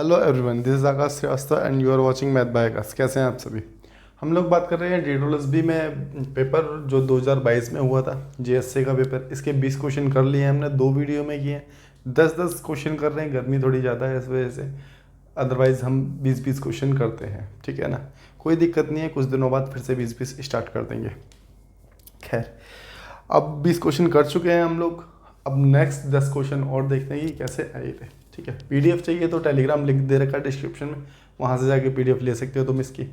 Hello everyone, this is Aakash Shrivastava and you are watching math by Aakash. कैसे हैं आप सभी। हम लोग बात कर रहे हैं DSSB में पेपर जो 2022 में हुआ था, JSC का पेपर। इसके 20 क्वेश्चन कर लिए हैं हमने, 2 वीडियो में किए हैं। 10-10 क्वेश्चन कर रहे हैं, गर्मी थोड़ी ज़्यादा है इस वजह से। अदरवाइज़ हम 20-20 क्वेश्चन करते हैं, ठीक है ना। कोई दिक्कत नहीं है, कुछ दिनों बाद फिर से 20-20 स्टार्ट कर देंगे। खैर, अब 20 क्वेश्चन कर चुके हैं हम लोग। अब नेक्स्ट 10 क्वेश्चन और देखते हैं कि कैसे आए थे, ठीक है। PDF चाहिए तो टेलीग्राम लिंक दे रखा है डिस्क्रिप्शन में, वहाँ से जाके PDF ले सकते हो तुम इसकी।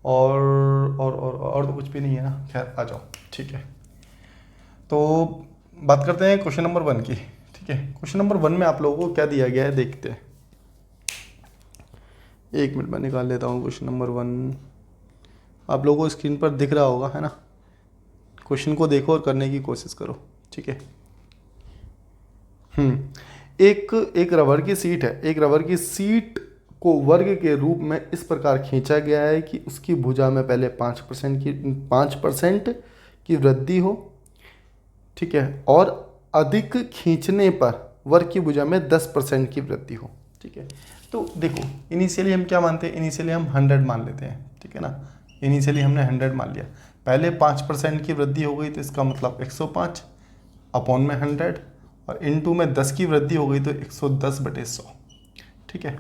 और तो कुछ भी नहीं है ना। खैर आ जाओ, ठीक है। तो बात करते हैं क्वेश्चन नंबर 1 की, ठीक है। क्वेश्चन नंबर 1 में आप लोगों को क्या दिया गया है देखते हैं। 1 मिनट में निकाल लेता हूँ क्वेश्चन नंबर 1। आप लोगों को स्क्रीन पर दिख रहा होगा, है ना। क्वेश्चन को देखो और करने की कोशिश करो, ठीक है। एक रबर की सीट है। एक रबर की सीट को वर्ग के रूप में इस प्रकार खींचा गया है कि उसकी भुजा में पहले 5% की वृद्धि हो, ठीक है, और अधिक खींचने पर वर्ग की भुजा में 10% की वृद्धि हो, ठीक है। तो देखो, इनिशियली हम क्या मानते हैं, इनिशियली हम 100 मान लेते हैं, ठीक है ना। इनिशियली हमने 100 मान लिया, पहले 5% की वृद्धि हो गई तो इसका मतलब 105 अपॉन में 100, और इनटू में 10 की वृद्धि हो गई तो 110/100, ठीक है।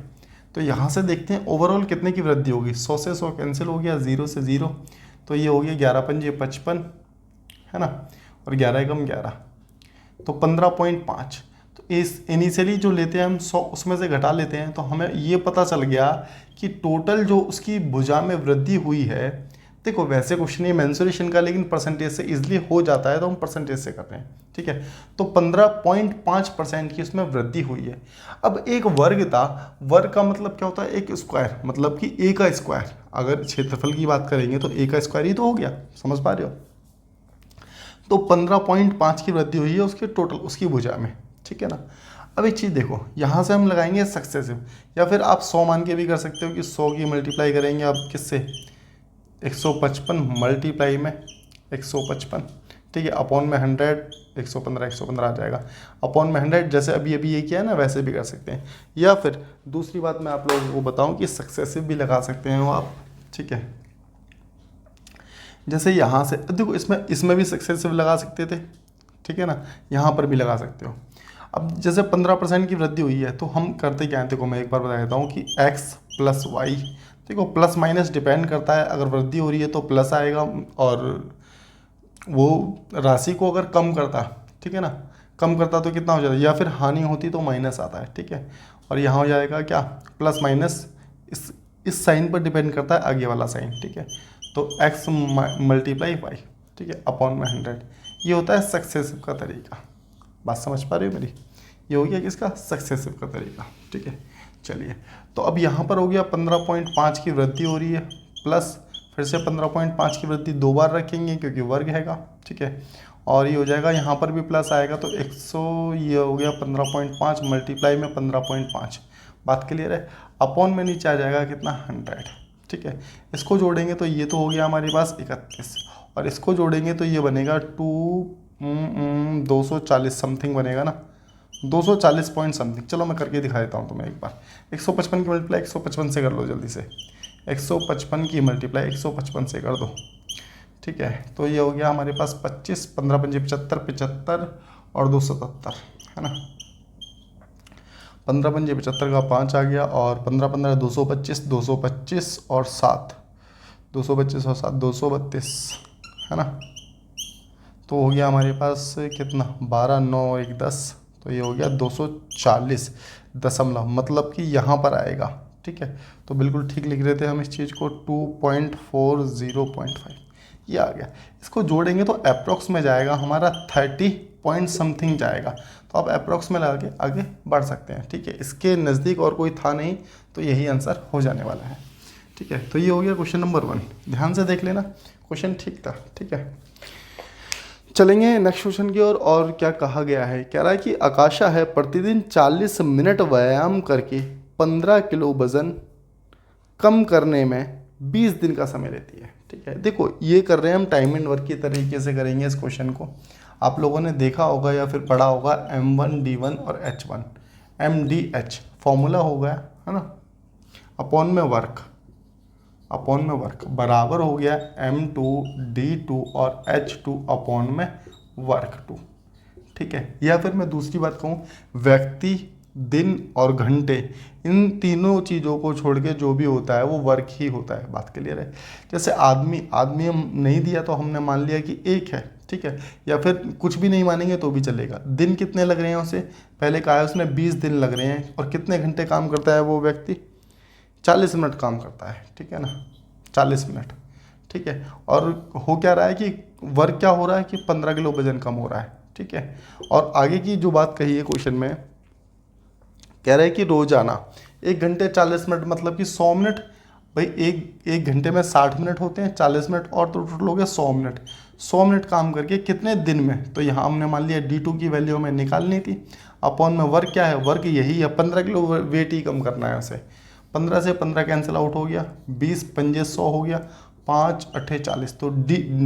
तो यहाँ से देखते हैं ओवरऑल कितने की वृद्धि होगी। 100 से 100 कैंसिल हो गया, 0 से 0, तो ये हो गया 11×5 55, है ना, और 11 एकम 11, तो 15.5। तो इस इनिशियली जो लेते हैं हम 100, उसमें से घटा लेते हैं तो हमें ये पता चल गया कि टोटल जो उसकी भुजा में वृद्धि हुई है। देखो, वैसे क्वेश्चन ये मेंसुरेशन का, लेकिन परसेंटेज से इजीली हो जाता है तो हम परसेंटेज से कर रहे हैं, ठीक है। तो 15.5% की उसमें वृद्धि हुई है। अब एक वर्ग था, वर्ग का मतलब क्या होता है, एक स्क्वायर, मतलब कि ए का स्क्वायर। अगर क्षेत्रफल की बात करेंगे तो ए का स्क्वायर ही तो हो गया, समझ पा रहे हो। तो 15.5 की वृद्धि हुई है उसके टोटल, उसकी भुजा में, ठीक है ना। अब एक चीज़ देखो, यहाँ से हम लगाएंगे सक्सेसिव, या फिर आप 100 मान के भी कर सकते हो कि 100 की मल्टीप्लाई करेंगे आप किससे, 155 मल्टीप्लाई में 155, ठीक है, अपॉन में 100, 115 आ जाएगा। अपॉन में 100, जैसे अभी ये किया है ना, वैसे भी कर सकते हैं। या फिर दूसरी बात मैं आप लोगों को बताऊं कि सक्सेसिव भी लगा सकते हैं वो आप, ठीक है। जैसे यहाँ से देखो, इसमें भी सक्सेसिव लगा सकते थे, ठीक है ना, यहाँ पर भी लगा सकते हो। अब जैसे 15% की वृद्धि हुई है तो हम करते क्या हैं, देखो मैं एक बार बता देता हूँ कि x + y, देखो प्लस माइनस डिपेंड करता है। अगर वृद्धि हो रही है तो प्लस आएगा, और वो राशि को अगर कम करता, ठीक है ना, कम करता तो कितना हो जाता है, या फिर हानि होती तो माइनस आता है, ठीक है। और यहाँ हो जाएगा क्या, प्लस माइनस, इस साइन पर डिपेंड करता है आगे वाला साइन, ठीक है। तो x × y, ठीक है, अपॉन में 100, ये होता है सक्सेसिव का तरीका। बात समझ पा रहे हो मेरी। ये हो गया किसका, सक्सेसिव का तरीका, ठीक है। चलिए, तो अब यहाँ पर हो गया 15.5 की वृद्धि हो रही है, प्लस फिर से 15.5 की वृद्धि 2 बार रखेंगे क्योंकि वर्ग हैगा, ठीक है। और ये हो जाएगा, यहाँ पर भी प्लस आएगा तो 100, ये हो गया 15.5 मल्टीप्लाई में 15.5। बात क्लियर है। अपॉन में नीचे आ जाएगा कितना, 100, ठीक है। इसको जोड़ेंगे तो ये तो हो गया हमारे पास 31, और इसको जोड़ेंगे तो ये बनेगा 240 समथिंग बनेगा ना, 240 पॉइंट समथिंग। चलो मैं करके दिखा देता हूँ तुम्हें एक बार। 155 की मल्टीप्लाई 155 से कर लो जल्दी से, 155 की मल्टीप्लाई 155 से कर दो, ठीक है। तो ये हो गया हमारे पास 25, 15×5 75, 75 और 270, है ना। 15×5 75 का 5 आ गया, और 15×15 225, 225 और 7, 225 और 7 232, है ना। तो हो गया हमारे पास कितना, 12, 9, 1, 10, तो ये हो गया 240 दशमलव, मतलब कि यहाँ पर आएगा, ठीक है। तो बिल्कुल ठीक लिख रहे थे हम इस चीज़ को, 2.40.5, ये आ गया। इसको जोड़ेंगे तो अप्रॉक्स में जाएगा हमारा 30 पॉइंट समथिंग जाएगा। तो आप अप्रॉक्स में लगा के आगे बढ़ सकते हैं, ठीक है। इसके नज़दीक और कोई था नहीं, तो यही आंसर हो जाने वाला है, ठीक है। तो ये हो गया क्वेश्चन नंबर 1, ध्यान से देख लेना, क्वेश्चन ठीक था, ठीक है। चलेंगे नेक्स्ट क्वेश्चन की ओर। और क्या कहा गया है, कह रहा है कि आकाशा है प्रतिदिन 40 मिनट व्यायाम करके 15 किलो वजन कम करने में 20 दिन का समय लेती है, ठीक है। देखो, ये कर रहे हैं हम टाइम एंड वर्क के तरीके से करेंगे इस क्वेश्चन को। आप लोगों ने देखा होगा या फिर पढ़ा होगा M1D1 और H1, MDH फॉर्मूला हो गया, है ना, अपॉन में वर्क, अपॉन में वर्क बराबर हो गया M2D2 और H2 अपॉन में वर्क 2। ठीक है, या फिर मैं दूसरी बात कहूँ, व्यक्ति, दिन और घंटे, इन तीनों चीज़ों को छोड़ के जो भी होता है वो वर्क ही होता है। बात क्लियर है। जैसे आदमी, आदमी हम नहीं दिया तो हमने मान लिया कि एक है, ठीक है, या फिर कुछ भी नहीं मानेंगे तो भी चलेगा। दिन कितने लग रहे हैं उसे, पहले कहा है उसने 20 दिन लग रहे हैं, और कितने घंटे काम करता है वो व्यक्ति, 40 मिनट काम करता है, ठीक है ना, 40 मिनट, ठीक है। और हो क्या रहा है कि वर्क क्या हो रहा है कि 15 किलो वजन कम हो रहा है, ठीक है। और आगे की जो बात कही है क्वेश्चन में, कह रहे हैं कि रोजाना 1 घंटे 40 मिनट मतलब कि 100 मिनट, भाई एक घंटे में 60 मिनट होते हैं, 40 मिनट और तो टोटल हो गया 100 मिनट। 100 मिनट काम करके कितने दिन में, तो यहाँ हमने मान लिया D2 की वैल्यू हमें निकालनी थी, अपॉन में वर्क क्या है, वर्क यही है, 15 किलो वेट ही कम करना है उसे। 15 से 15 कैंसिल आउट हो गया, 20 पंजे 100 हो गया, 5 अट्ठे 40, तो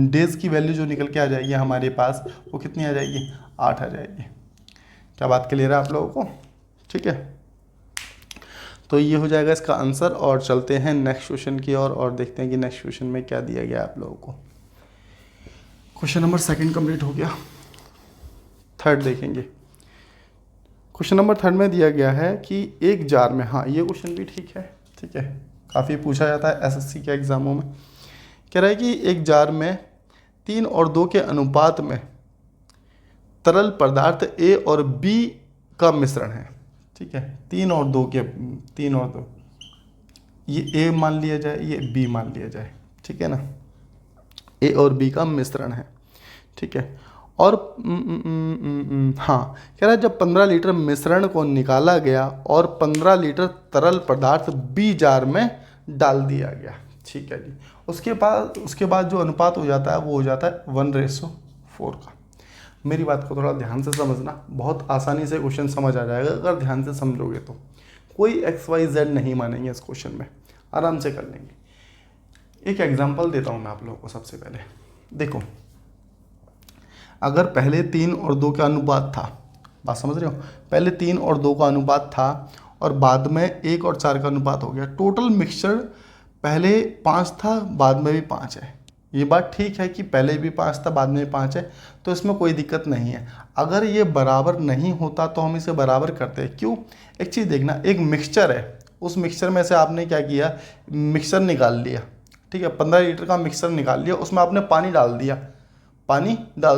डेज की वैल्यू जो निकल के आ जाएगी हमारे पास वो कितनी आ जाएगी, 8 आ जाएगी। क्या बात क्लियर है आप लोगों को, ठीक है। तो ये हो जाएगा इसका आंसर, और चलते हैं नेक्स्ट क्वेश्चन की ओर और देखते हैं कि नेक्स्ट क्वेश्चन में क्या दिया गया आप लोगों को। क्वेश्चन नंबर 2 कंप्लीट हो गया, 3 देखेंगे। क्वेश्चन नंबर 3 में दिया गया है कि एक जार में, हाँ ये क्वेश्चन भी ठीक है, ठीक है, काफ़ी पूछा जाता है एसएससी के एग्जामों में। कह रहा है कि एक जार में 3 और 2 के अनुपात में तरल पदार्थ A और B का मिश्रण है, ठीक है। 3 और 2, ये A मान लिया जाए, ये B मान लिया जाए, ठीक है ना, A और B का मिश्रण है, ठीक है। और हाँ, कह रहा है जब 15 लीटर मिश्रण को निकाला गया और 15 लीटर तरल पदार्थ B जार में डाल दिया गया, ठीक है जी। उसके बाद जो अनुपात हो जाता है वो हो जाता है 1:4 का। मेरी बात को थोड़ा ध्यान से समझना, बहुत आसानी से क्वेश्चन समझ आ जाएगा अगर ध्यान से समझोगे तो। कोई XYZ नहीं मानेंगे इस क्वेश्चन में, आराम से कर लेंगे। एक एग्जांपल देता हूँ मैं आप लोगों को। सबसे पहले देखो, अगर पहले 3 और 2 का अनुपात था, बात समझ रहे हो, पहले 3 और 2 का अनुपात था और बाद में 1 और 4 का अनुपात हो गया। टोटल मिक्सचर पहले 5 था, बाद में भी 5 है। ये बात ठीक है कि पहले भी 5 था, बाद में भी 5 है, तो इसमें कोई दिक्कत नहीं है। अगर ये बराबर नहीं होता तो हम इसे बराबर करते हैं। क्यों? एक चीज़ देखना, एक मिक्सचर है, उस मिक्सचर में से आपने क्या किया, मिक्सचर निकाल लिया, ठीक है, 15 लीटर का मिक्सचर निकाल लिया, उसमें आपने पानी डाल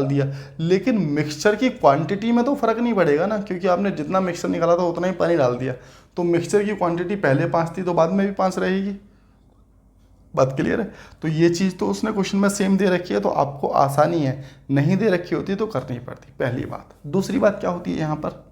दिया, लेकिन मिक्सचर की क्वांटिटी में तो फ़र्क नहीं पड़ेगा ना, क्योंकि आपने जितना मिक्सचर निकाला था उतना ही पानी डाल दिया। तो मिक्सचर की क्वांटिटी पहले 5 थी तो बाद में भी 5 रहेगी। बात क्लियर है। तो ये चीज़ तो उसने क्वेश्चन में सेम दे रखी है, तो आपको आसानी है, नहीं दे रखी होती तो करनी पड़ती, पहली बात। दूसरी बात क्या होती है यहाँ पर,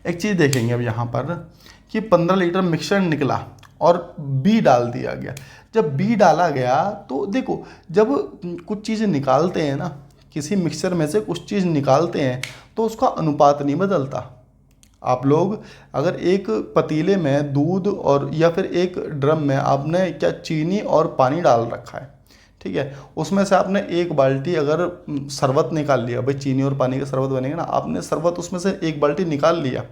एक चीज़ देखेंगे अब यहाँ पर कि 15 लीटर मिक्सचर निकला और B डाल दिया गया। जब B डाला गया तो देखो, जब कुछ चीज़ें निकालते हैं ना, किसी मिक्सचर में से कुछ चीज़ निकालते हैं तो उसका अनुपात नहीं बदलता। आप लोग अगर एक पतीले में दूध और या फिर एक ड्रम में आपने क्या चीनी और पानी डाल रखा है, ठीक है, उसमें से आपने एक बाल्टी अगर शरबत निकाल लिया, भाई चीनी और पानी का शरबत बनेगा ना, आपने शरबत उसमें से एक बाल्टी निकाल लिया,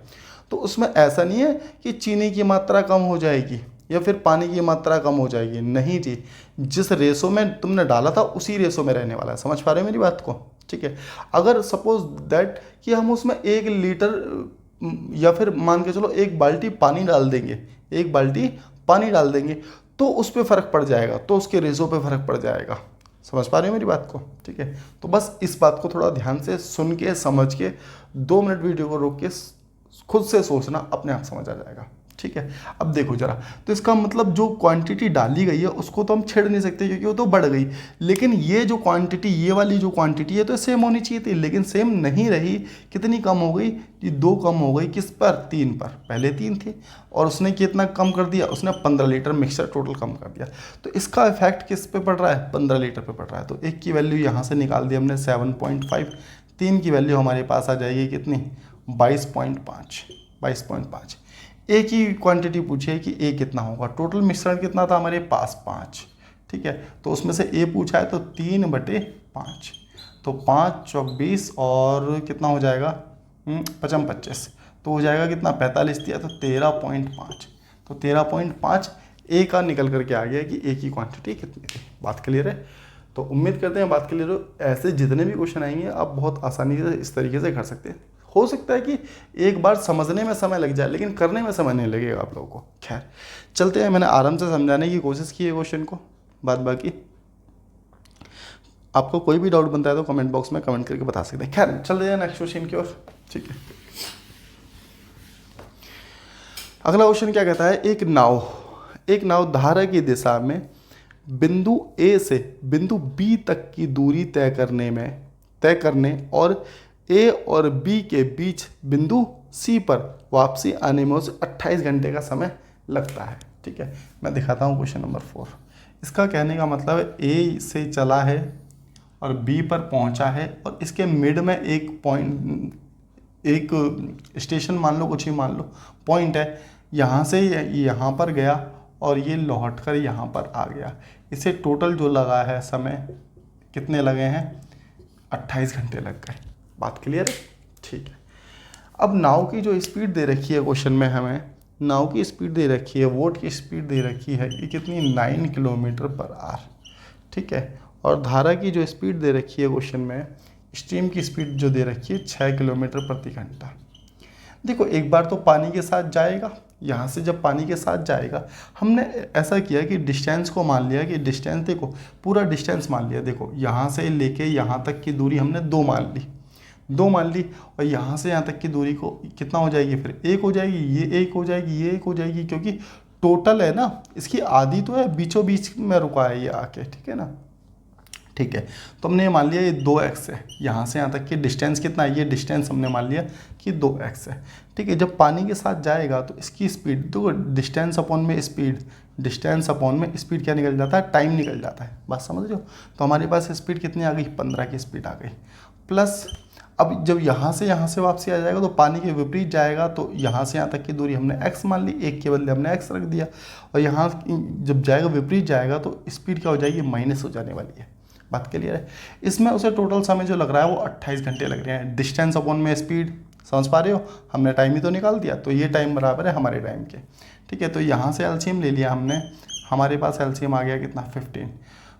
तो उसमें ऐसा नहीं है कि चीनी की मात्रा कम हो जाएगी या फिर पानी की मात्रा कम हो जाएगी, नहीं जी, जिस रेशो में तुमने डाला था उसी रेशो में रहने वाला है। समझ पा रहे हो मेरी बात को, ठीक है। अगर सपोज दैट कि हम उसमें 1 लीटर या फिर मान के चलो 1 बाल्टी पानी डाल देंगे, 1 बाल्टी पानी डाल देंगे, तो उस पर फ़र्क पड़ जाएगा, तो उसके रेशो पे फ़र्क पड़ जाएगा। समझ पा रहे हो मेरी बात को, ठीक है। तो बस इस बात को थोड़ा ध्यान से सुन के समझ के 2 मिनट वीडियो को रोक के खुद से सोचना, अपने आप समझ आ जाएगा, ठीक है। अब देखो जरा, तो इसका मतलब जो क्वांटिटी डाली गई है उसको तो हम छेड़ नहीं सकते क्योंकि वो तो बढ़ गई, लेकिन ये जो क्वांटिटी, ये वाली जो क्वांटिटी है तो सेम होनी चाहिए थी, लेकिन सेम नहीं रही। कितनी कम हो गई? ये 2 कम हो गई, किस पर? 3 पर। पहले 3 थे और उसने कितना कम कर दिया? उसने 15 लीटर मिक्सचर टोटल कम कर दिया। तो इसका इफेक्ट किस पे पड़ रहा है? 15 लीटर पे पड़ रहा है। तो 1 की वैल्यू यहाँ से निकाल दी हमने 7.5, 3 की वैल्यू हमारे पास आ जाएगी कितनी? 22.5। एक ही क्वांटिटी पूछी है कि ए कितना होगा। टोटल मिश्रण कितना था हमारे पास? 5, ठीक है। तो उसमें से ए पूछा है तो 3/5, तो 5 चौक 20 और कितना हो जाएगा? 5 25, तो हो जाएगा कितना, 45 दिया तो 13.5, तो 13.5 ए का निकल करके आ गया कि ए की क्वांटिटी कितनी थी। बात क्लियर है? तो उम्मीद करते हैं बात क्लियर हो। ऐसे जितने भी क्वेश्चन आएंगे आप बहुत आसानी से इस तरीके से कर सकते हैं। हो सकता है कि एक बार समझने में समय लग जाए लेकिन करने में समय नहीं लगेगा आप लोगों को। खैर चलते हैं, मैंने आराम से समझाने की कोशिश की है क्वेश्चन को। बात बाकी आपको कोई भी डाउट बनता है तो कमेंट बॉक्स में कमेंट करके बता सकते हैं। खैर चलते हैं नेक्स्ट क्वेश्चन की ओर। ठीक है, अगला क्वेश्चन क्या कहता है, एक नाव धारा की दिशा में बिंदु ए से बिंदु बी तक की दूरी तय करने और ए और बी के बीच बिंदु सी पर वापसी आने में उसे 28 घंटे का समय लगता है। ठीक है, मैं दिखाता हूँ क्वेश्चन नंबर 4। इसका कहने का मतलब है ए से चला है और बी पर पहुँचा है और इसके मिड में एक स्टेशन मान लो, कुछ ही मान लो, पॉइंट है, यहाँ से यहाँ पर गया और ये लौट कर यहाँ पर आ गया। इसे टोटल जो लगा है समय कितने लगे हैं, 28 घंटे लग गए। बात क्लियर है? ठीक है, अब नाव की जो स्पीड दे रखी है क्वेश्चन में, हमें नाव की स्पीड दे रखी है, बोट की स्पीड दे रखी है ये कितनी, 9 किलोमीटर पर आवर। ठीक है, और धारा की जो स्पीड दे रखी है क्वेश्चन में, स्ट्रीम की स्पीड जो दे रखी है 6 किलोमीटर प्रति घंटा। देखो एक बार तो पानी के साथ जाएगा, यहाँ से जब पानी के साथ जाएगा, हमने ऐसा किया कि डिस्टेंस को मान लिया कि डिस्टेंस, देखो पूरा डिस्टेंस मान लिया। देखो यहाँ से लेके यहाँ तक की दूरी हमने 2 मान ली और यहाँ से यहाँ तक की दूरी को कितना हो जाएगी, फिर 1 हो जाएगी, ये 1 हो जाएगी, ये 1 हो जाएगी, क्योंकि टोटल है ना, इसकी आधी तो है बीचों बीच में रुका है ये आके। ठीक है ना, ठीक है, तो हमने ये मान लिया ये 2x है, यहाँ से यहाँ तक की डिस्टेंस कितना है, ये डिस्टेंस हमने मान लिया कि 2x है। ठीक है, जब पानी के साथ जाएगा तो इसकी स्पीड, तो डिस्टेंस अपॉन में स्पीड क्या निकल जाता है, टाइम निकल जाता है। बात समझ रहे हो? तो हमारे पास स्पीड कितनी आ गई, 15 की स्पीड आ गई। प्लस अब जब यहाँ से वापसी आ जाएगा तो पानी के विपरीत जाएगा, तो यहाँ से यहाँ तक की दूरी हमने x मान ली, 1 के बदले हमने x रख दिया, और यहाँ जब जाएगा विपरीत जाएगा तो स्पीड क्या हो जाएगी, माइनस हो जाने वाली है। बात क्लियर है? इसमें उसे टोटल समय जो लग रहा है वो 28 घंटे लग रहे हैं। डिस्टेंस अपॉन में स्पीड, समझ पा रहे हो, हमने टाइम ही तो निकाल दिया, तो ये टाइम बराबर है हमारे टाइम के। ठीक है, तो यहाँ से एलसीएम ले लिया हमने, हमारे पास एलसीएम आ गया कितना, 15।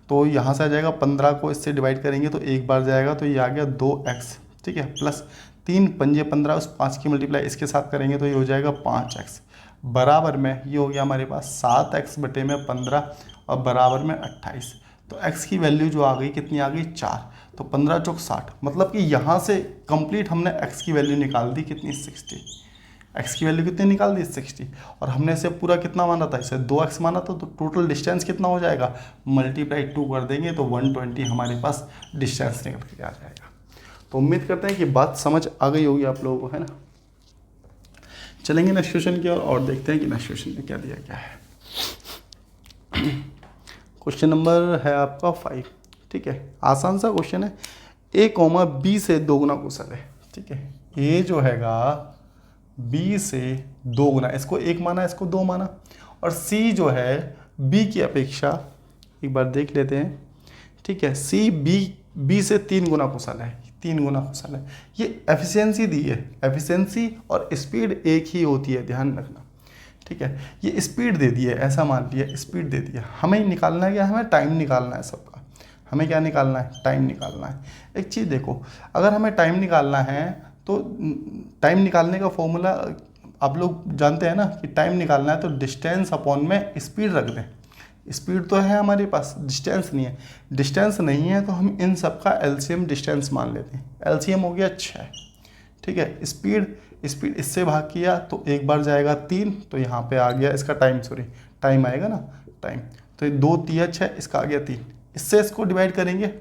तो यहाँ से आ जाएगा 15 को इससे डिवाइड करेंगे तो एक बार जाएगा, तो ये आ गया 2x। ठीक है, प्लस 3 पंजे 15, उस 5 की मल्टीप्लाई इसके साथ करेंगे तो ये हो जाएगा 5x, बराबर में ये हो गया हमारे पास 7x बटे में 15 और बराबर में 28। तो x की वैल्यू जो आ गई कितनी आ गई, 4। तो 15 चौक 60, मतलब कि यहाँ से कंप्लीट हमने x की वैल्यू निकाल दी कितनी, 60। x की वैल्यू कितनी निकाल दी, 60, और हमने इसे पूरा कितना माना था, इसे 2x माना था, तो टोटल डिस्टेंस कितना हो जाएगा, मल्टीप्लाई 2 कर देंगे तो 120 हमारे पास डिस्टेंस निकल के आ जाएगा। तो उम्मीद करते हैं कि बात समझ आ गई होगी आप लोगों को, है ना। चलेंगे नेक्स्ट क्वेश्चन की ओर और देखते हैं कि नेक्स्ट क्वेश्चन में क्या दिया गया है। क्वेश्चन नंबर है आपका 5। ठीक है, आसान सा क्वेश्चन है। a कॉमा बी से 2 गुना कुशल है। ठीक है, a जो हैगा b से 2 गुना, इसको 1 माना, इसको 2 माना, और c जो है b की अपेक्षा, एक बार देख लेते हैं। ठीक है, c b से 3 गुना कुशल है, 3 गुना कुशल है। ये एफिशिएंसी दी है, एफिशिएंसी और स्पीड एक ही होती है, ध्यान रखना। ठीक है, ये स्पीड दे दी है, ऐसा मान लिया, स्पीड दे दिया। हमें निकालना है क्या, हमें टाइम निकालना है सबका। हमें क्या निकालना है, टाइम निकालना है। एक चीज़ देखो, अगर हमें टाइम निकालना है तो टाइम निकालने का फॉर्मूला आप लोग जानते हैं ना, कि टाइम निकालना है तो डिस्टेंस अपॉन में स्पीड रख दें। स्पीड तो है हमारे पास, डिस्टेंस नहीं है। डिस्टेंस नहीं है तो हम इन सब का एलसीएम डिस्टेंस मान लेते हैं। एलसीएम हो गया 6। ठीक है, स्पीड इससे भाग किया तो एक बार जाएगा 3, तो यहाँ पे आ गया इसका टाइम, टाइम आएगा ना, टाइम। तो 2 3 6, इसका आ गया 3। इससे इसको डिवाइड करेंगे,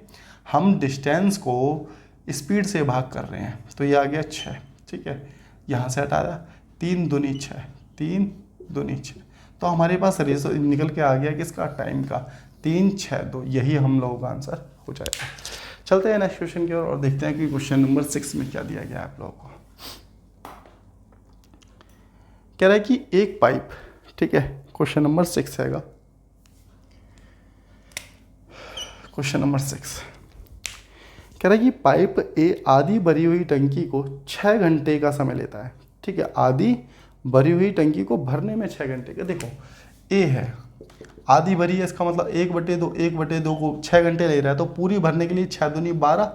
हम डिस्टेंस को स्पीड से भाग कर रहे हैं, तो ये आ गया 6। ठीक है, यहाँ से हटाया 3 दूनी 6, 3 दूनी 6, तो हमारे पास रेशो निकल के आ गया किसका, टाइम का, 3 6 2। यही हम लोगों का आंसर हो जाएगा। चलते हैं नेक्स्ट क्वेश्चन की ओर और देखते हैं कि क्वेश्चन नंबर 6 में क्या दिया गया है आप लोगों को। कह रहा है कि एक पाइप, ठीक है, क्वेश्चन नंबर 6 हैगा। क्वेश्चन नंबर 6 कह रहा है कि पाइप ए आधी भरी हुई टंकी को 6 घंटे का समय लेता है। ठीक है, आधी भरी हुई टंकी को भरने में 6 घंटे का। देखो ए है, आधी भरी है, इसका मतलब 1/2, 1/2 को 6 घंटे ले रहा है, तो पूरी भरने के लिए 6 दूनी 12,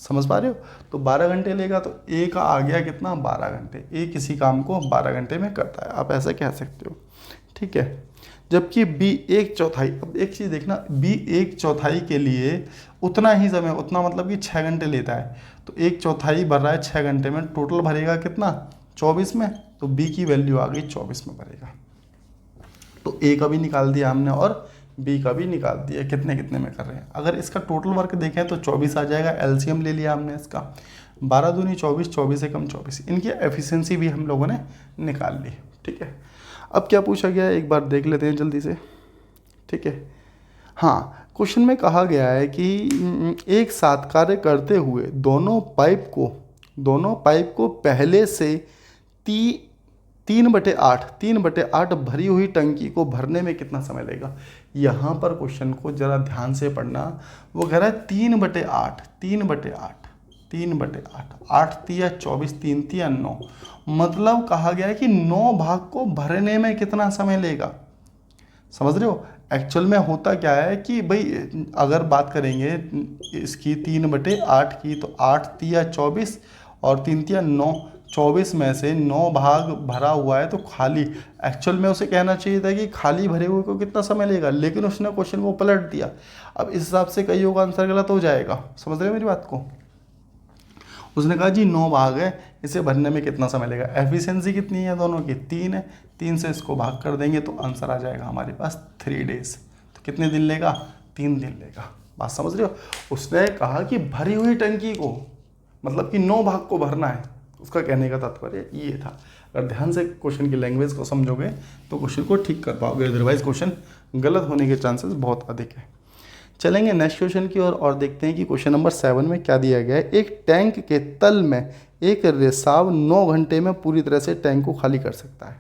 समझ पा रहे हो, तो 12 घंटे लेगा, तो ए का आ गया कितना, 12 घंटे। ए किसी काम को 12 घंटे में करता है, आप ऐसा कह सकते हो, ठीक है। जबकि बी 1/4, अब एक चीज़ देखना, बी 1/4 के लिए उतना ही समय, उतना मतलब कि 6 घंटे लेता है, तो 1/4 भर रहा है 6 घंटे में, टोटल भरेगा कितना, 24 में, तो बी की वैल्यू आ गई 24 में भरेगा। तो ए का भी निकाल दिया हमने और बी का भी निकाल दिया, कितने कितने में कर रहे हैं। अगर इसका टोटल वर्क देखें तो 24 आ जाएगा, एलसीएम ले लिया हमने इसका, 12 दूनी 24, 24 से कम 24, इनकी एफिशिएंसी भी हम लोगों ने निकाल ली, ठीक है। अब क्या पूछा गया है एक बार देख लेते हैं जल्दी से, ठीक है। हाँ, क्वेश्चन में कहा गया है कि एक साथ कार्य करते हुए दोनों पाइप को पहले से 3/8 भरी हुई टंकी को भरने में कितना समय लगेगा। यहाँ पर क्वेश्चन को जरा ध्यान से पढ़ना, वो कह रहा है 3/8, 8 तिया 24, 3 तिया 9, मतलब कहा गया है कि 9 भाग को भरने में कितना समय लेगा, समझ रहे हो। एक्चुअल में होता क्या है कि भाई अगर बात करेंगे इसकी 3/8 की, तो 8 तिया 24 और 3 तिया 9, 24 में से 9 भाग भरा हुआ है तो खाली, एक्चुअल में उसे कहना चाहिए था कि खाली भरे हुए को कितना समय लेगा, लेकिन उसने क्वेश्चन को पलट दिया। अब इस हिसाब से कईयों का आंसर गलत हो जाएगा, समझ रहे हो मेरी बात को। उसने कहा जी 9 भाग है, इसे भरने में कितना समय लगेगा। एफिशिएंसी कितनी है दोनों की, 3 है, 3 से इसको भाग कर देंगे तो आंसर आ जाएगा हमारे पास 3 डेज। तो कितने दिन लेगा, 3 दिन लेगा, बात समझ रहे हो। उसने कहा कि भरी हुई टंकी को, मतलब कि 9 भाग को भरना है, उसका कहने का तात्पर्य ये था। अगर ध्यान से क्वेश्चन की लैंग्वेज को समझोगे तो क्वेश्चन को ठीक कर पाओगे, अदरवाइज क्वेश्चन गलत होने के चांसेस बहुत अधिक है। चलेंगे नेक्स्ट क्वेश्चन की ओर और देखते हैं कि क्वेश्चन नंबर 7 में क्या दिया गया है। एक टैंक के तल में एक रिसाव 9 घंटे में पूरी तरह से टैंक को खाली कर सकता है,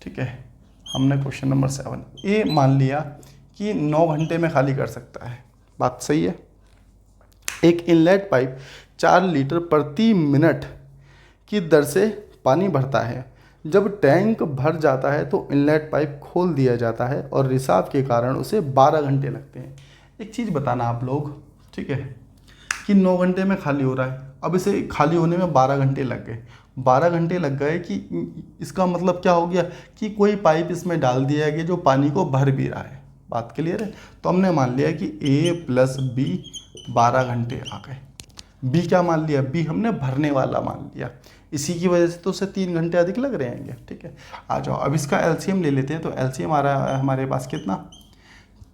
ठीक है। हमने क्वेश्चन नंबर 7 ए मान लिया कि 9 घंटे में खाली कर सकता है, बात सही है। एक इनलेट पाइप 4 लीटर प्रति मिनट की दर से पानी भरता है। जब टैंक भर जाता है तो इनलेट पाइप खोल दिया जाता है और रिसाव के कारण उसे 12 घंटे लगते हैं। एक चीज़ बताना आप लोग, ठीक है, कि 9 घंटे में खाली हो रहा है, अब इसे खाली होने में 12 घंटे लग गए। 12 घंटे लग गए कि इसका मतलब क्या हो गया कि कोई पाइप इसमें डाल दिया गया जो पानी को भर भी रहा है, बात क्लियर है। तो हमने मान लिया कि A + B 12 घंटे आ गए। बी क्या मान लिया, बी हमने भरने वाला मान लिया, इसी की वजह से तो उसे 3 घंटे अधिक लग रहे हैं, ठीक है। आ जाओ अब इसका एलसीएम ले लेते हैं। तो एलसीएम आ रहा है हमारे पास कितना,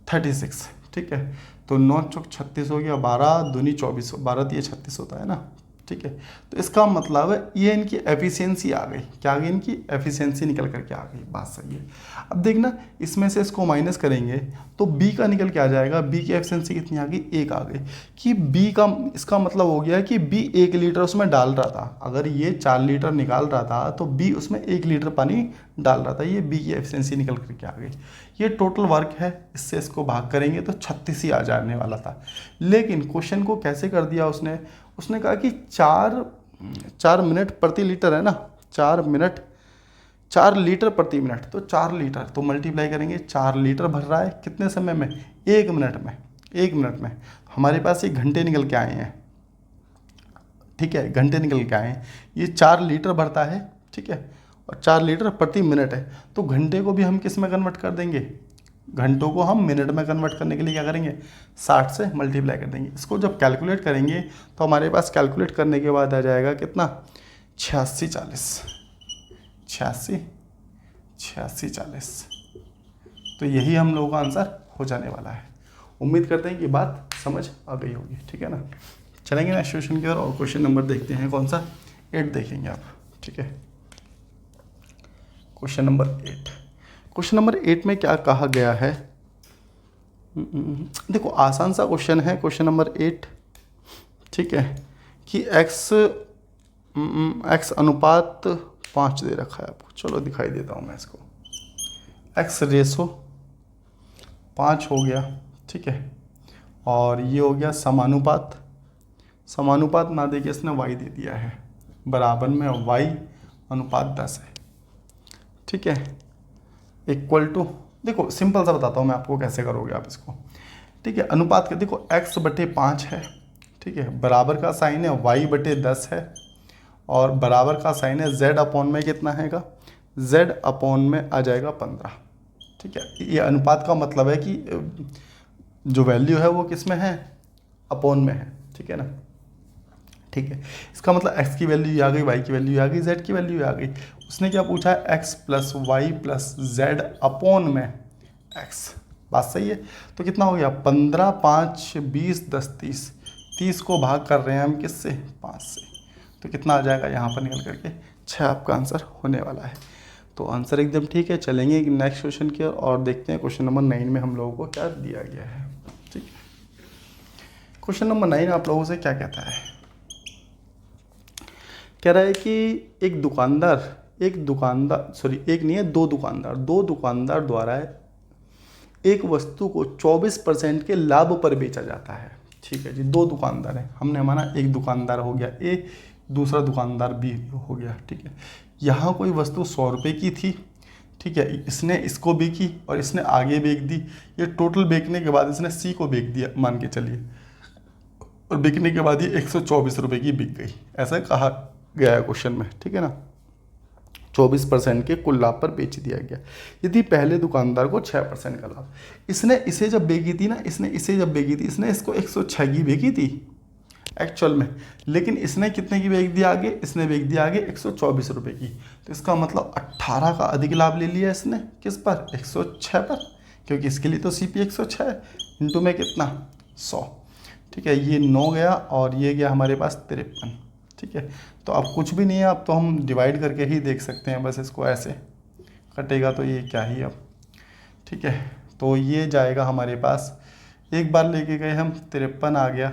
36, ठीक है। तो 9 चौक 36 हो गया, 12 दूनी 24, 12 तिया 36 होता है ना, ठीक है। तो इसका मतलब है ये इनकी एफिशिएंसी आ गई, क्या आ गई, इनकी एफिशिएंसी निकल करके आ गई, बात सही है। अब देखना इसमें से इसको माइनस करेंगे तो बी का निकल के आ जाएगा, बी की एफिशिएंसी कितनी आ गई, 1 आ गई। कि बी का इसका मतलब हो गया कि बी 1 लीटर उसमें डाल रहा था, अगर ये 4 लीटर निकाल रहा था तो बी उसमें 1 लीटर पानी डाल रहा था, ये बी की एफिशिएंसी निकल करके आ गई। ये टोटल वर्क है, इससे इसको भाग करेंगे तो 36 ही आ जाने वाला था। लेकिन क्वेश्चन को कैसे कर दिया उसने कहा कि 4 मिनट प्रति लीटर है ना, 4 लीटर प्रति मिनट, तो 4 लीटर तो मल्टीप्लाई करेंगे, 4 लीटर भर रहा है कितने समय में, 1 मिनट में। 1 मिनट में हमारे पास ये घंटे निकल के आए हैं, ठीक है, घंटे निकल के आए हैं। ये 4 लीटर भरता है, ठीक है, और 4 लीटर प्रति मिनट है, तो घंटे को भी हम किस में कन्वर्ट कर देंगे, घंटों को हम मिनट में कन्वर्ट करने के लिए क्या करेंगे, 60 से मल्टीप्लाई कर देंगे। इसको जब कैलकुलेट करेंगे तो हमारे पास कैलकुलेट करने के बाद आ जाएगा कितना, 8640। तो यही हम लोगों का आंसर हो जाने वाला है। उम्मीद करते हैं कि बात समझ आ गई होगी, ठीक है ना। चलेंगे नेक्स्ट क्वेश्चन की ओर और क्वेश्चन नंबर देखते हैं, कौन सा, 8 देखेंगे आप, ठीक है। क्वेश्चन नंबर 8 में क्या कहा गया है, देखो आसान सा क्वेश्चन है क्वेश्चन नंबर 8, ठीक है, कि x अनुपात 5 दे रखा है आपको, चलो दिखाई देता हूँ मैं इसको। x रेशो 5 हो गया, ठीक है, और ये हो गया समानुपात ना देके इसने y दे दिया है, बराबर में y अनुपात 10 है, ठीक है, इक्वल टू, देखो सिंपल सा बताता हूँ मैं आपको कैसे करोगे आप इसको, ठीक है। अनुपात के देखो x/5 है, ठीक है, बराबर का साइन है y/10 है, और बराबर का साइन है z अपॉन में कितना हैगा, z अपॉन में आ जाएगा 15, ठीक है। ये अनुपात का मतलब है कि जो वैल्यू है वो किस में है, अपॉन में है, ठीक है ना, ठीक है। इसका मतलब x की वैल्यू आ गई, y की वैल्यू आ गई, z की वैल्यू आ गई। उसने क्या पूछा है, x plus Y plus z upon में x, बात सही है। तो कितना हो गया, 15, 5, 20, 10, 30, 30 को भाग कर रहे हैं हम किससे, 5 से, तो कितना आ जाएगा यहाँ पर निकल करके 6 आपका आंसर होने वाला है। तो आंसर एकदम ठीक है। चलेंगे नेक्स्ट क्वेश्चन की ओर और देखते हैं क्वेश्चन नंबर 9 में हम लोगों को क्या दिया गया है, ठीक है। क्वेश्चन नंबर 9 आप लोगों से क्या कहता है, कह रहा है कि एक दुकानदार सॉरी एक नहीं है, दो दुकानदार द्वारा एक वस्तु को 24% के लाभ पर बेचा जाता है, ठीक है जी। दो दुकानदार हैं, हमने माना एक दुकानदार हो गया ए, दूसरा दुकानदार बी हो गया, ठीक है। यहाँ कोई वस्तु 100 रुपये की थी, ठीक है, इसने इसको बेची और इसने आगे बेच दी। ये टोटल बेचने के बाद इसने सी को बेच दिया मान के चलिए, और बिकने के बाद ये 124 रुपये की बिक गई, ऐसा कहा गया है क्वेश्चन में, ठीक है ना। 24% के कुल लाभ पर बेच दिया गया। यदि पहले दुकानदार को 6% का लाभ, इसने इसे जब बेची थी ना, इसने इसको 106 की बेची थी एक्चुअल में, लेकिन इसने कितने की बेच दिया आगे, इसने बेच दिया आगे 124 रुपये की। तो इसका मतलब 18 का अधिक लाभ ले लिया इसने, किस पर, 106 पर, क्योंकि इसके लिए तो CP 106 है, इंटू में कितना 100, ठीक है। ये 9 गया और ये गया हमारे पास 53, ठीक है। तो अब कुछ भी नहीं है, अब तो हम डिवाइड करके ही देख सकते हैं, बस इसको ऐसे कटेगा तो ये क्या ही अब, ठीक है। तो ये जाएगा हमारे पास, एक बार लेके गए हम 53 आ गया,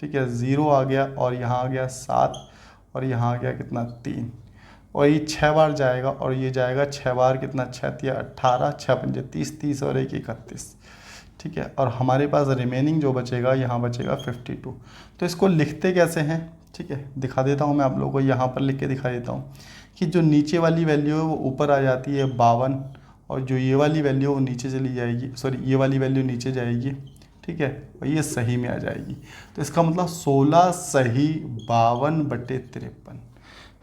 ठीक है, 0 आ गया और यहाँ आ गया 7 और यहाँ आ गया कितना 3, और ये 6 बार जाएगा और ये जाएगा 6 बार कितना 6 तिया 18, 6 पंजे 30, 30 और 1 31, ठीक है। और हमारे पास रिमेनिंग जो बचेगा यहाँ बचेगा 52। तो इसको लिखते कैसे हैं, ठीक है, दिखा देता हूँ मैं आप लोगों को, यहाँ पर लिख के दिखा देता हूँ कि जो नीचे वाली वैल्यू है वो ऊपर आ जाती है 52, और जो ये वाली वैल्यू है वो नीचे चली जाएगी, सॉरी ये वाली वैल्यू नीचे जाएगी, ठीक है, और ये सही में आ जाएगी। तो इसका मतलब 16 सही 52/53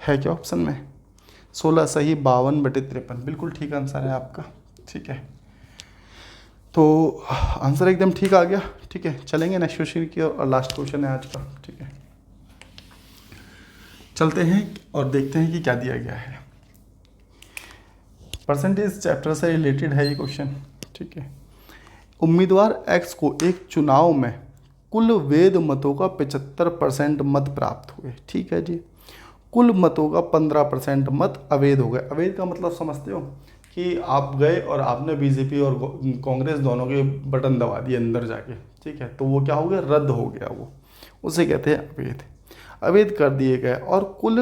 है क्या ऑप्शन में, 16 सही 52/53 बिल्कुल ठीक आंसर है आपका, ठीक है। तो आंसर एकदम ठीक आ गया, ठीक है। चलेंगे नेक्स्ट क्वेश्चन की और लास्ट क्वेश्चन है आज का, ठीक है। चलते हैं और देखते हैं कि क्या दिया गया है। परसेंटेज चैप्टर से रिलेटेड है ये क्वेश्चन, ठीक है। उम्मीदवार X को एक चुनाव में कुल वैध मतों का 75% मत प्राप्त हुए, ठीक है जी। कुल मतों का 15% मत अवैध हो गए। अवैध का मतलब समझते हो कि आप गए और आपने बीजेपी और कांग्रेस दोनों के बटन दबा दिए अंदर जाके, ठीक है, तो वो क्या हो गया, रद्द हो गया, वो उसे कहते हैं अवैध। अवैध कर दिए गए। और कुल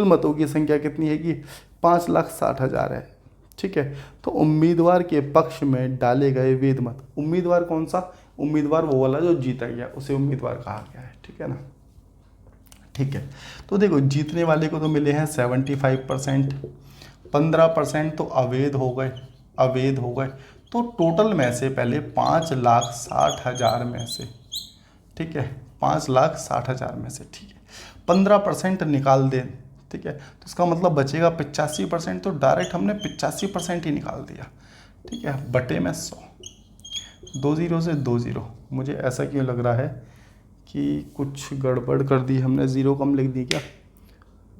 मतों की संख्या कितनी है कि 5,60,000 है, ठीक है। तो उम्मीदवार के पक्ष में डाले गए वैध मत, उम्मीदवार कौन सा, उम्मीदवार वो वाला जो जीता गया उसे उम्मीदवार कहा गया है, ठीक है ना, ठीक है। तो देखो जीतने वाले को तो मिले हैं 75%, 15% तो अवैध हो गए, तो टोटल में से पहले 5,60,000 में से, ठीक है, 5,60,000 में से, ठीक है, 15% निकाल दें, ठीक है। तो इसका मतलब बचेगा 85%, तो डायरेक्ट हमने 85% ही निकाल दिया, ठीक है, बटे में 100, 2 0 से 2 0। मुझे ऐसा क्यों लग रहा है कि कुछ गड़बड़ कर दी हमने, 0 कम लिख दी क्या,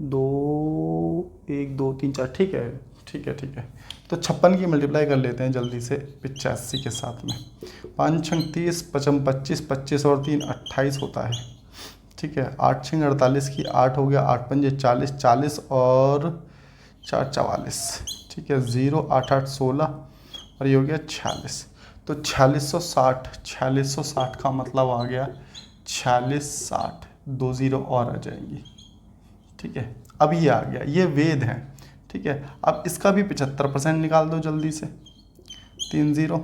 2 1 2 3 4, ठीक है ठीक है ठीक है। तो 56 की मल्टीप्लाई कर लेते हैं जल्दी से 85 के साथ में, 5 6 30, 55 25, 25 और 3 28 होता है, ठीक है। 8 6 48 की 8 हो गया, 8 5 40, 40 और 4 44, ठीक है, 0 8 8 16 और ये हो गया 46। तो 4660 का मतलब आ गया 4660, 2 0 और आ जाएंगी, ठीक है। अब ये आ गया, ये वेद है, ठीक है। अब इसका भी 75% निकाल दो जल्दी से, 3 0।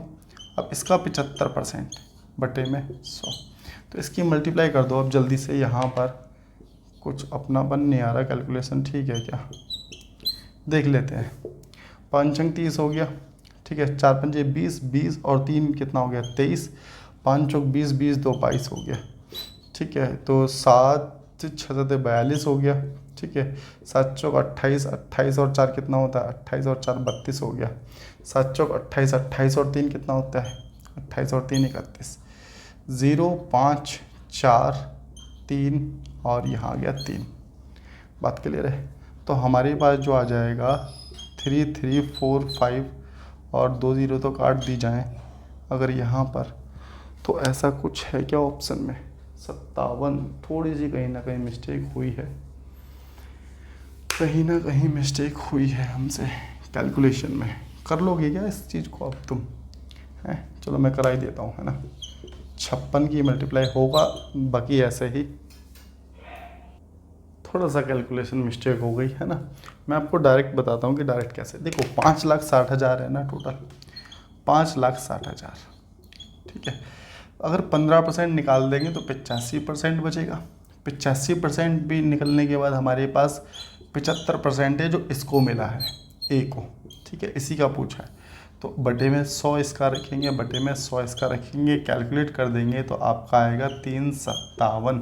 अब इसका 75% बटे में 100, तो इसकी मल्टीप्लाई कर दो अब जल्दी से यहाँ पर कुछ अपनापन नहीं आ रहा, कैलकुलेशन ठीक है क्या, देख लेते हैं। 5 अंक 30 हो गया, ठीक है। 4 पंजे 20, 20 और 3 कितना हो गया 23, 5 चौक 20, 20 2 22 हो गया, ठीक है। तो 7 6 7 42 हो गया, ठीक है। 7 चौक 28, 28 और 4 कितना होता है 28 और 4 32 हो गया। 7 चौक 28, 28 और 3 कितना होता है 28 और 3 31, 0 5 4 3 और यहाँ आ गया 3। बात क्लियर है। तो हमारे पास जो आ जाएगा 3 3 4 5 और 2 0 तो काट दी जाएं अगर यहाँ पर, तो ऐसा कुछ है क्या ऑप्शन में 57। थोड़ी सी कहीं ना कहीं मिस्टेक हुई है, कहीं ना कहीं मिस्टेक हुई है हमसे कैलकुलेशन में। कर लोगे क्या इस चीज़ को अब तुम हैं? चलो मैं करा ही देता हूँ, है ना। 56 की मल्टीप्लाई होगा, बाकी ऐसे ही थोड़ा सा कैलकुलेशन मिस्टेक हो गई, है ना। मैं आपको डायरेक्ट बताता हूँ कि डायरेक्ट कैसे। देखो 5,60,000 है ना टोटल, 5,60,000, ठीक है। अगर 15% निकाल देंगे तो 85% बचेगा। 85% भी निकलने के बाद हमारे पास 75% है जो इसको मिला है, ए को, ठीक है। इसी का पूछा है, तो बटे में 100 इसका रखेंगे, बटे में 100 इसका रखेंगे, कैलकुलेट कर देंगे तो आपका आएगा 357।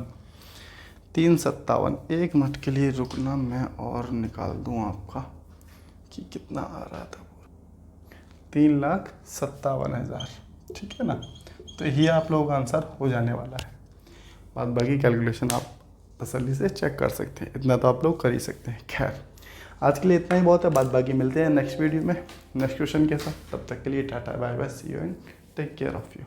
357। 1 मिनट के लिए रुकना, मैं और निकाल दूँ आपका कि कितना आ रहा था। 3,57,000, ठीक है ना। तो ये आप लोगों का आंसर हो जाने वाला है। बाद बाकी कैलकुलेशन आप तसल्ली से चेक कर सकते हैं, इतना तो आप लोग कर ही सकते हैं। खैर आज के लिए इतना ही बहुत है, बाद बाकी मिलते हैं नेक्स्ट वीडियो में नेक्स्ट क्वेश्चन के साथ। तब तक के लिए tata bye bye, see you and take care of you.